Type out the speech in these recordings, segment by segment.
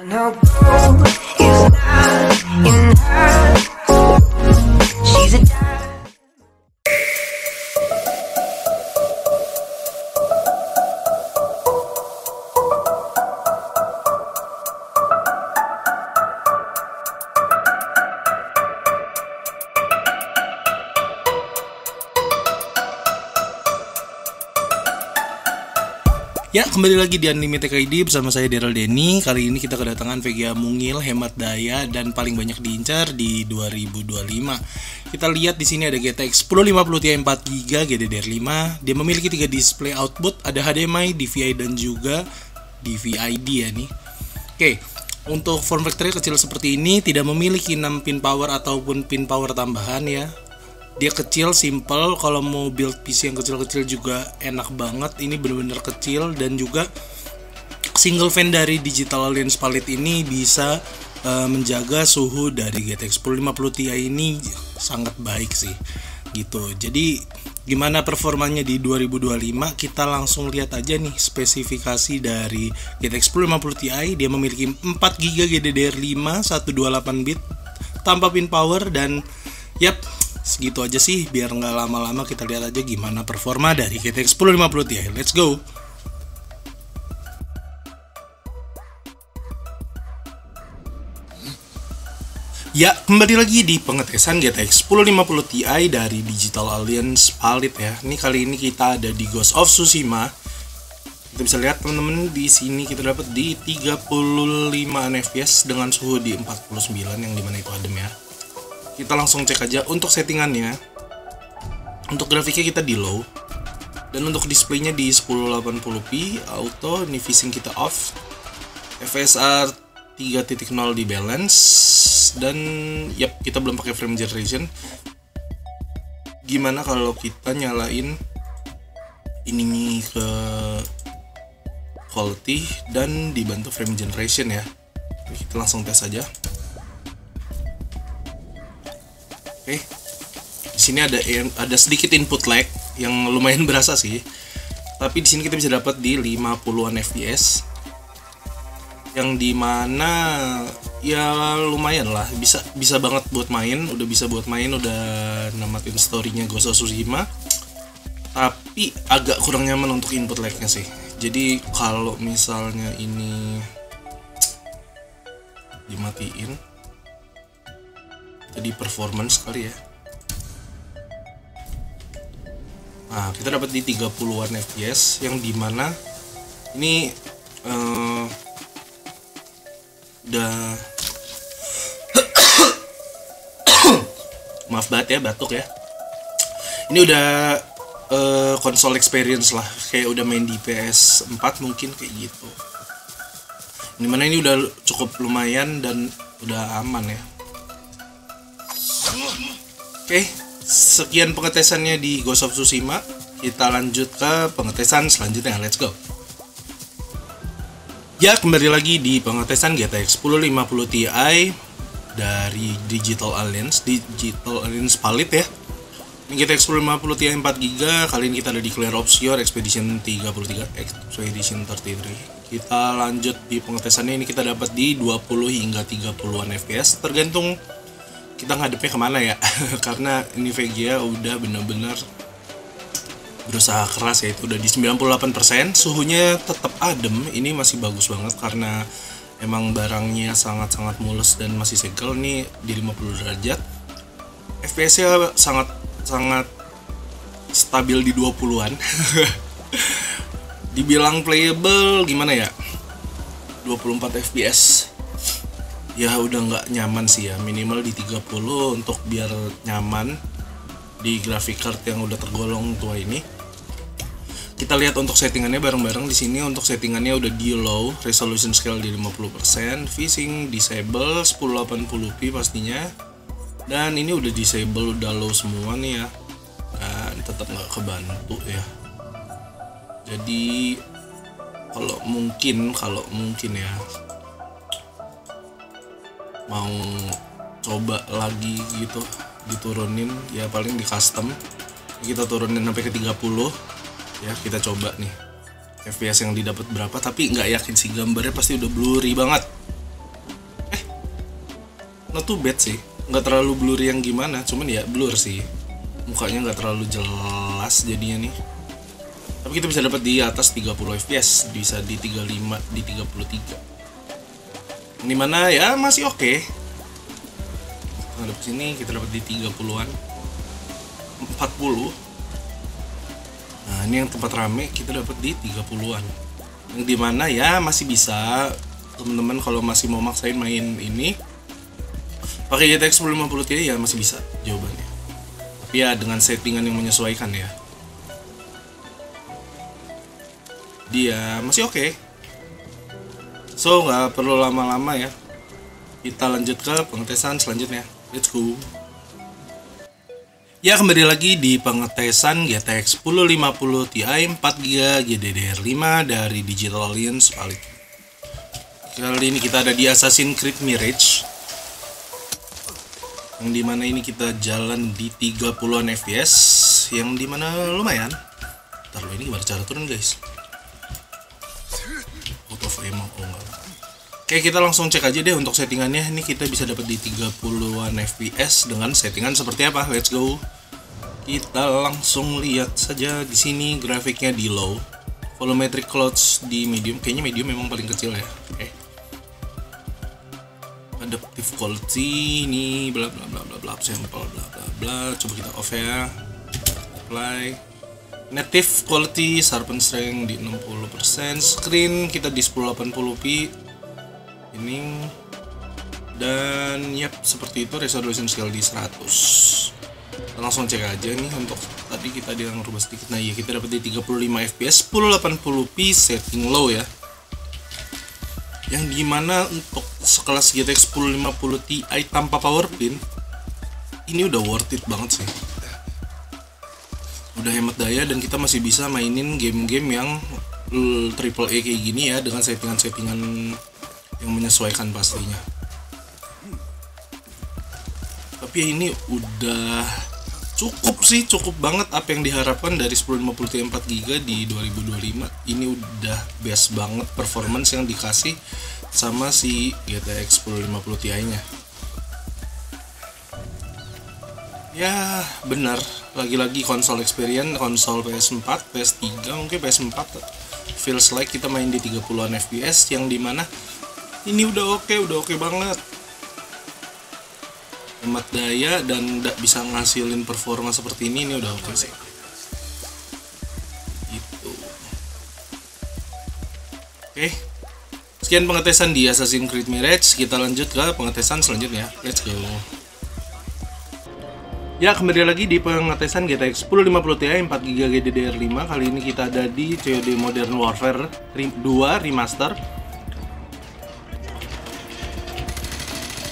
know gold is not in her. She's a Ya, kembali lagi di Unlimited ID bersama saya Daryl Denny. Kali ini kita kedatangan VGA mungil, hemat daya, dan paling banyak diincar di 2025. Kita lihat di sini ada GTX 1050 Ti 4GB GDDR5. Dia memiliki 3 display output, ada HDMI, DVI, dan juga DVI-D ya nih. Oke, untuk form factor kecil seperti ini, tidak memiliki 6 pin power ataupun pin power tambahan ya. Dia kecil, simple. Kalau mau build PC yang kecil-kecil juga enak banget. Ini bener-bener kecil. Dan juga single fan dari Digital Alliance Palette ini bisa menjaga suhu dari GTX 1050 Ti ini sangat baik sih gitu. Jadi gimana performanya di 2025, kita langsung lihat aja nih spesifikasi dari GTX 1050 Ti. Dia memiliki 4GB GDDR5 128 bit tanpa pin power. Dan yap, segitu aja sih, biar nggak lama-lama kita lihat aja gimana performa dari GTX 1050 Ti. Let's go. Ya, kembali lagi di pengetesan GTX 1050 Ti dari Digital Alliance Palette ya. Ini kali ini kita ada di Ghost of Tsushima. Kita bisa lihat teman-teman, di sini kita dapat di 35 fps dengan suhu di 49, yang dimana itu adem ya. Kita langsung cek aja untuk settingannya. Untuk grafiknya kita di low, dan untuk displaynya di 1080p auto. Ini VSync kita off, FSR 3.0 di balance, dan yap, kita belum pakai frame generation. Gimana kalau kita nyalain ini ke quality dan dibantu frame generation ya. Kita langsung tes aja. Oke, di sini ada sedikit input lag yang lumayan berasa sih. Tapi di sini kita bisa dapat di 50-an fps, yang dimana ya lumayan lah, bisa banget buat main. Udah namatin storynya Ghost of Tsushima. Tapi agak kurang nyaman untuk input lagnya sih. Jadi kalau misalnya ini dimatiin, jadi performance kali ya. Nah, kita dapat di 30-an fps, yang dimana ini udah maaf banget ya, batuk ya. Ini udah console experience lah, kayak udah main di PS4 mungkin kayak gitu. Dimana ini udah cukup lumayan dan udah aman ya. Oke, sekian pengetesannya di Ghost of Tsushima. Kita lanjut ke pengetesan selanjutnya. Let's go. Ya, kembali lagi di pengetesan GTX 1050 Ti dari Digital Alliance Palette ya. Ini GTX 1050 Ti 4GB. Kali ini kita ada di Clear Option Expedition 33. Kita lanjut di pengetesannya. Ini kita dapat di 20 hingga 30-an fps, tergantung kita ngadepnya kemana ya. Karena ini VGA udah bener-bener berusaha keras ya, itu udah di 98%. Suhunya tetap adem, ini masih bagus banget karena emang barangnya sangat-sangat mulus dan masih segel. Nih di 50 derajat, FPS nya sangat stabil di 20-an. Dibilang playable gimana ya, 24 fps ya udah nggak nyaman sih ya, minimal di 30 untuk biar nyaman di graphic card yang udah tergolong tua ini. Kita lihat untuk settingannya bareng-bareng. Di sini untuk settingannya udah di low, resolution scale di 50%, VSync disable 1080p pastinya, dan ini udah disable, udah low semua nih ya, dan tetap nggak kebantu ya. Jadi kalau mungkin ya mau coba lagi gitu diturunin ya, paling di custom kita turunin sampai ke 30 ya. Kita coba nih FPS yang didapat berapa, tapi nggak yakin sih, gambarnya pasti udah blurry banget. not too bad sih, nggak terlalu blurry yang gimana, cuman ya blur sih, mukanya nggak terlalu jelas jadinya nih. Tapi kita bisa dapat di atas 30 fps, bisa di 35, di 33, dimana ya masih oke. Ada sini kita dapat di 30-an, 40. Nah ini yang tempat rame kita dapat di 30-an, yang dimana ya masih bisa teman-teman kalau masih mau maksain main ini pakai GTX 1050 Ti ya masih bisa jawabannya. Tapi ya dengan settingan yang menyesuaikan ya. Dia masih oke. So nggak perlu lama-lama ya. Kita lanjut ke pengetesan selanjutnya. Let's go. Ya kembali lagi di pengetesan GTX 1050 Ti 4GB GDDR5 dari Digital Alliance Palit. Kali ini kita ada di Assassin's Creed Mirage, yang dimana ini kita jalan di 30-an fps, yang dimana lumayan. Ntar lo ini gimana cara turun guys? Out of ammo, oh enggak. Oke kita langsung cek aja deh untuk settingannya. Ini kita bisa dapat di 30-an fps dengan settingan seperti apa. Let's go. Kita langsung lihat saja di sini grafiknya di low, volumetric clouds di medium. Kayaknya medium memang paling kecil ya. Oke. Adaptive quality ini bla bla bla bla bla sample bla bla bla. Coba kita off ya. Apply. Native quality sharpen strength di 60%. Screen kita di 1080p. Ini dan yap seperti itu, resolution scale di 100. Kita langsung cek aja nih untuk tadi kita yang rubah sedikit. Nah iya kita dapat di 35 fps 1080p setting low ya, yang dimana untuk sekelas GTX 1050 Ti tanpa power pin ini udah worth it banget sih. Udah hemat daya dan kita masih bisa mainin game-game yang AAA kayak gini ya, dengan settingan-settingan yang menyesuaikan pastinya. Tapi ya ini udah cukup sih, cukup banget apa yang diharapkan dari 1050 Ti 4GB di 2025. Ini udah best banget performance yang dikasih sama si GTX 1050 Ti nya. Ya benar, lagi-lagi konsol experience, konsol PS4, PS3, mungkin PS4 feels like kita main di 30-an fps, yang dimana ini udah oke banget. Hemat daya dan bisa ngasilin performa seperti ini udah oke sih. Gitu. Oke. Sekian pengetesan di Assassin's Creed Mirage, kita lanjut ke pengetesan selanjutnya. Let's go. Ya, kembali lagi di pengetesan GTX 1050 Ti 4GB GDDR5. Kali ini kita ada di COD Modern Warfare 2 Remaster.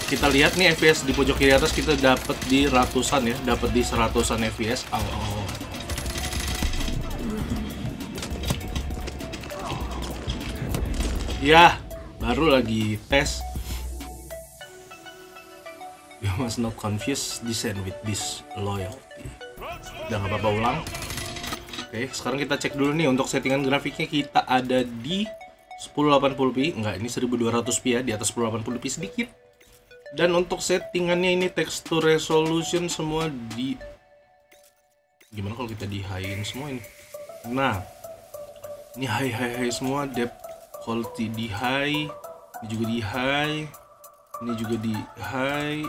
Kita lihat nih FPS di pojok kiri atas kita dapat di ratusan ya, dapat di 100-an FPS. Ya, baru lagi tes. You must not confuse design with this loyalty. Udah nggak apa-apa ulang. Oke, sekarang kita cek dulu nih untuk settingan grafiknya. Kita ada di 1080p, enggak ini 1200p ya, di atas 1080p sedikit. Dan untuk settingannya ini texture resolution semua di gimana kalau kita di high-in semua ini. Nah, ini high semua, depth quality di high, ini juga di high, ini juga di high,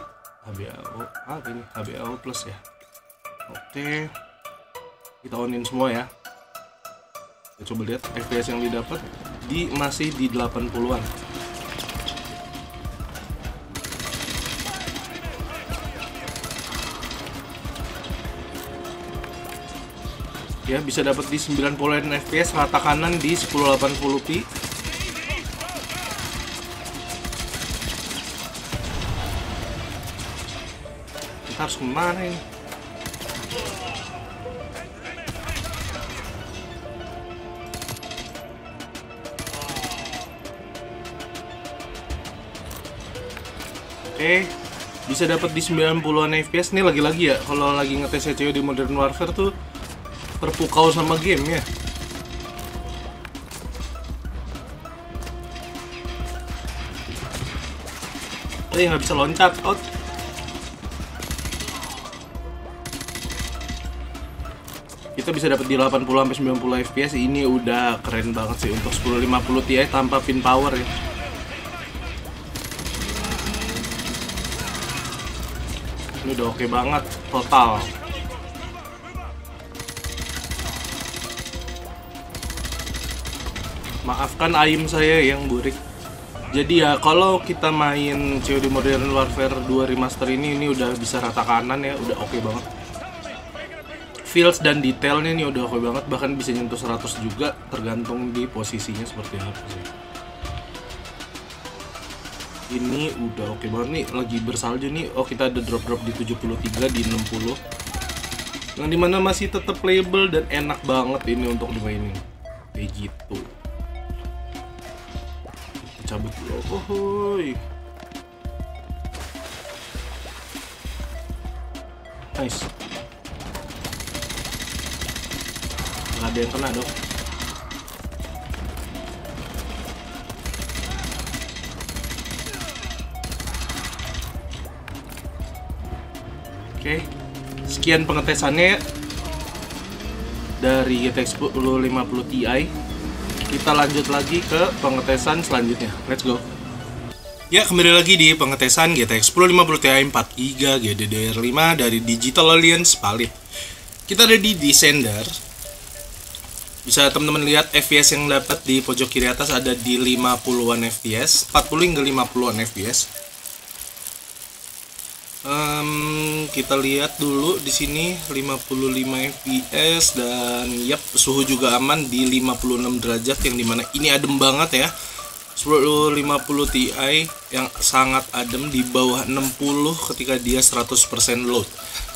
HBAO, apa ini HBAO plus ya. Oke, kita onin semua ya. Kita coba lihat FPS yang didapat di masih di 80-an. Ya, bisa dapat di 90 fps, rata kanan di 1080p. Kita harus kemana ini? Oke, bisa dapat di 90-an fps. Nih lagi-lagi ya, kalau lagi ngetes COD Modern Warfare tuh terpukau sama game ya. Nggak bisa loncat. Out. Kita bisa dapat di 80-90 fps. Ini udah keren banget sih untuk 1050 Ti tanpa pin power ya. Ini udah oke banget total. Maafkan aim saya yang burik. Jadi ya kalau kita main COD Modern Warfare 2 Remaster ini udah bisa rata kanan ya, udah oke banget. Feels dan detailnya ini udah oke banget, bahkan bisa nyentuh 100 juga tergantung di posisinya seperti apa sih. Ini udah oke banget nih, lagi bersalju nih. Oh, kita ada drop-drop di 73, di 60. Yang dimana masih tetap playable dan enak banget ini untuk dimainin. Kayak gitu. Cabut dulu. Ohoy. Nice. Nggak ada yang kena dong. Oke, sekian pengetesannya dari GTX 1050 Ti. Kita lanjut lagi ke pengetesan selanjutnya. Let's go. Ya, kembali lagi di pengetesan GTX 1050 Ti 4GB GDDR5 dari Digital Alliance Palit. Kita ada di Descender. Bisa teman-teman lihat FPS yang dapat di pojok kiri atas ada di 50-an FPS, 40 hingga 50-an FPS. Kita lihat dulu di sini 55 fps dan yap, suhu juga aman di 56 derajat yang dimana ini adem banget ya. 1050 Ti yang sangat adem di bawah 60 ketika dia 100% load.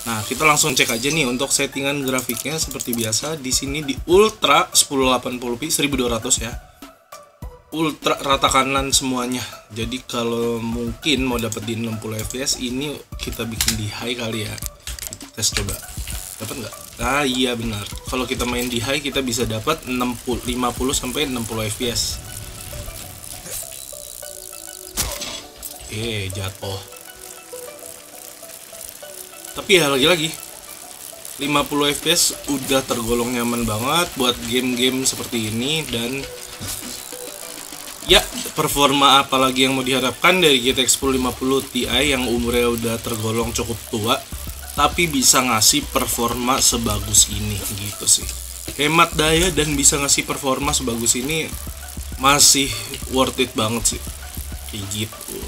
Nah, kita langsung cek aja nih untuk settingan grafiknya seperti biasa. Di sini di Ultra 1080p 1200 ya. Ultra rata kanan semuanya. Jadi kalau mungkin mau dapat di 60 fps ini kita bikin di high kali ya. Kita tes coba. Dapat nggak? Ah iya benar. Kalau kita main di high kita bisa dapat 50 sampai 60 fps. Jatuh. Tapi ya lagi-lagi 50 fps udah tergolong nyaman banget buat game-game seperti ini. Dan ya, performa apalagi yang mau diharapkan dari GTX 1050 Ti yang umurnya udah tergolong cukup tua tapi bisa ngasih performa sebagus ini gitu sih. Hemat daya dan bisa ngasih performa sebagus ini masih worth it banget sih. Kayak gitu.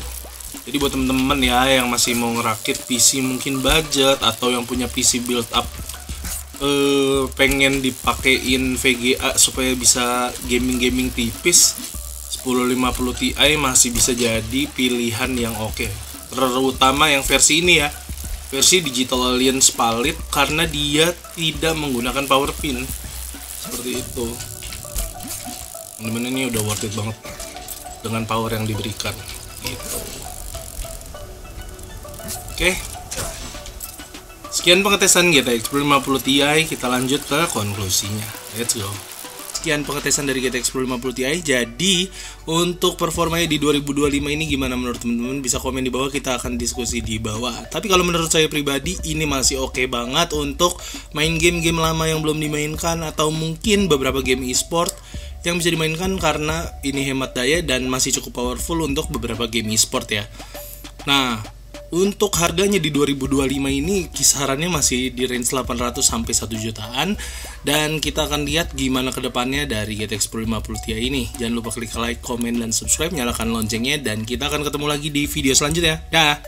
Jadi buat temen-temen ya yang masih mau ngerakit PC mungkin budget atau yang punya PC build up pengen dipakein VGA supaya bisa gaming-gaming tipis, 1050 Ti masih bisa jadi pilihan yang oke. Terutama yang versi ini ya, versi Digital Alliance Palit, karena dia tidak menggunakan power pin seperti itu. Teman-teman, ini udah worth it banget dengan power yang diberikan gitu. Oke, sekian pengetesan GTX 1050 Ti. Kita lanjut ke konklusinya. Let's go. Sekian pengetesan dari GTX 1050 Ti. Jadi untuk performanya di 2025 ini gimana menurut teman-teman? Bisa komen di bawah, kita akan diskusi di bawah. Tapi kalau menurut saya pribadi ini masih oke banget untuk main game-game lama yang belum dimainkan, atau mungkin beberapa game e-sport yang bisa dimainkan karena ini hemat daya dan masih cukup powerful untuk beberapa game e-sport ya. Nah, untuk harganya di 2025 ini kisarannya masih di range 800 sampai 1 jutaan. Dan kita akan lihat gimana kedepannya dari GTX 1050 Ti ini. Jangan lupa klik like, komen, dan subscribe, nyalakan loncengnya. Dan kita akan ketemu lagi di video selanjutnya. Dah.